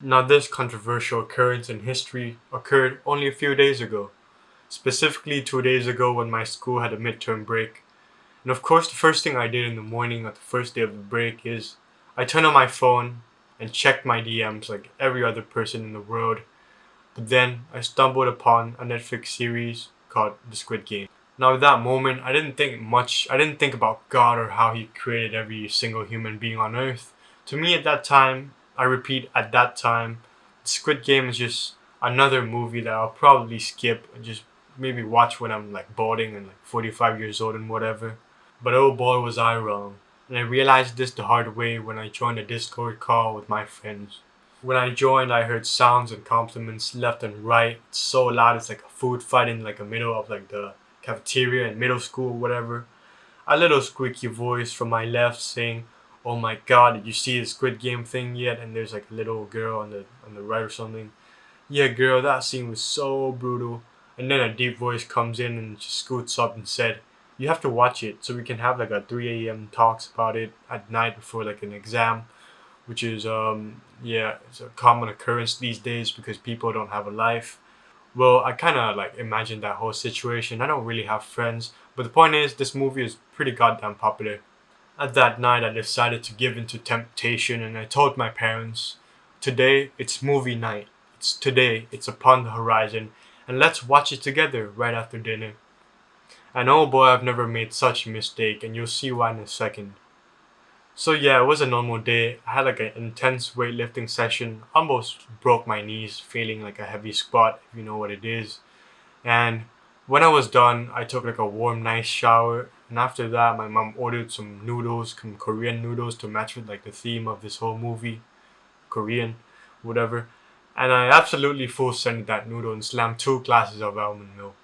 Now this controversial occurrence in history occurred only a few days ago, specifically 2 days ago when my school had a midterm break. And of course the first thing I did in the morning of the first day of the break is I turned on my phone and checked my DMs like every other person in the world. But then I stumbled upon a Netflix series called The Squid Game. Now at that moment I didn't think much. I didn't think about God or how he created every single human being on earth. To me at that time, I repeat at that time, The Squid Game is just another movie that I'll probably skip and just maybe watch when I'm like balding and like 45 years old and whatever. But oh boy was I wrong. And I realized this the hard way when I joined a Discord call with my friends. When I joined, I heard sounds and compliments left and right. It's so loud, it's like a food fight in like the middle of like the cafeteria in middle school or whatever. A little squeaky voice from my left saying, "Oh my God, did you see the Squid Game thing yet?" And there's like a little girl on the right or something. "Yeah, girl, that scene was so brutal." And then a deep voice comes in and just scoots up and said, "You have to watch it so we can have like a 3 a.m. talks about it at night before like an exam," which is yeah, it's a common occurrence these days because people don't have a life. Well, I kind of like imagine that whole situation. I don't really have friends, but the point is this movie is pretty goddamn popular. At that night I decided to give in to temptation and I told my parents, "Today it's movie night. It's upon the horizon and let's watch it together right after dinner." And oh boy, I've never made such a mistake and you'll see why in a second. So yeah, it was a normal day. I had like an intense weightlifting session. Almost broke my knees, feeling like a heavy squat, if you know what it is. And when I was done, I took like a warm, nice shower. And after that, my mom ordered some noodles, some Korean noodles to match with like the theme of this whole movie, Korean, whatever. And I absolutely full sended that noodle and slammed 2 glasses of almond milk.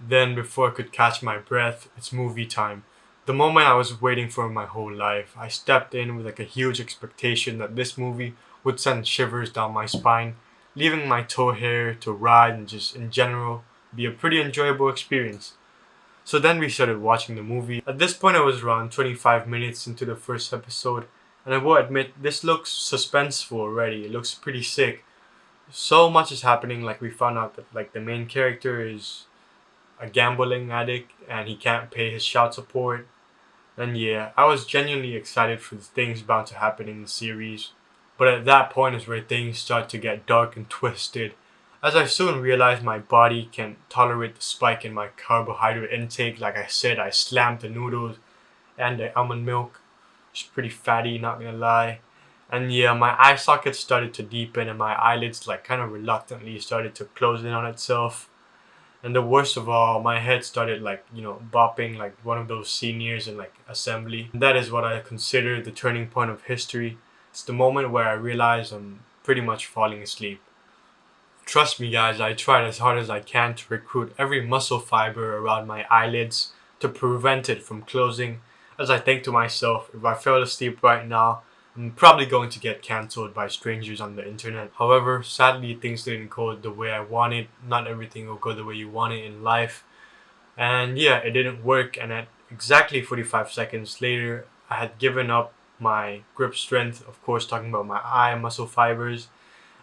Then, before I could catch my breath, it's movie time. The moment I was waiting for my whole life. I stepped in with like a huge expectation that this movie would send shivers down my spine, leaving my toe hair to ride and just in general be a pretty enjoyable experience. So then we started watching the movie. At this point I was around 25 minutes into the first episode and I will admit this looks suspenseful already. It looks pretty sick. So much is happening, like we found out that like the main character is a gambling addict and he can't pay his child support. And yeah, I was genuinely excited for the things about to happen in the series. But at that point is where things start to get dark and twisted. As I soon realized my body can't tolerate the spike in my carbohydrate intake. Like I said, I slammed the noodles and the almond milk. It's pretty fatty, not gonna lie. And yeah, my eye socket started to deepen and my eyelids like kind of reluctantly started to close in on itself. And the worst of all, my head started like, bopping like one of those seniors in like assembly. And that is what I consider the turning point of history. It's the moment where I realize I'm pretty much falling asleep. Trust me guys, I tried as hard as I can to recruit every muscle fiber around my eyelids to prevent it from closing. As I think to myself, if I fell asleep right now, I'm probably going to get cancelled by strangers on the internet. However, sadly things didn't go the way I wanted. Not everything will go the way you want it in life. And yeah, it didn't work and at exactly 45 seconds later, I had given up my grip strength, of course talking about my eye muscle fibers.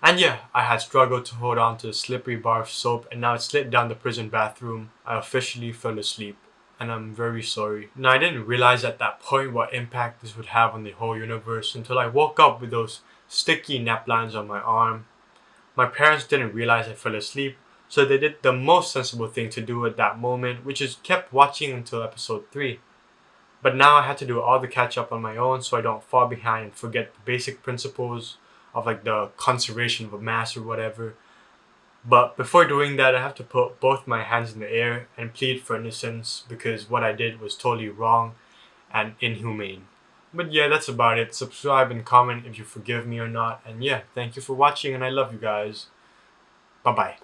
And yeah, I had struggled to hold on to the slippery bar of soap and now it slipped down the prison bathroom. I officially fell asleep. And I'm very sorry. Now, I didn't realize at that point what impact this would have on the whole universe until I woke up with those sticky nap lines on my arm. My parents didn't realize I fell asleep, so they did the most sensible thing to do at that moment, which is kept watching until episode 3. But now I had to do all the catch up on my own so I don't fall behind and forget the basic principles of like the conservation of a mass or whatever. But before doing that, I have to put both my hands in the air and plead for innocence because what I did was totally wrong and inhumane. But yeah, that's about it. Subscribe and comment if you forgive me or not. And yeah, thank you for watching and I love you guys. Bye bye.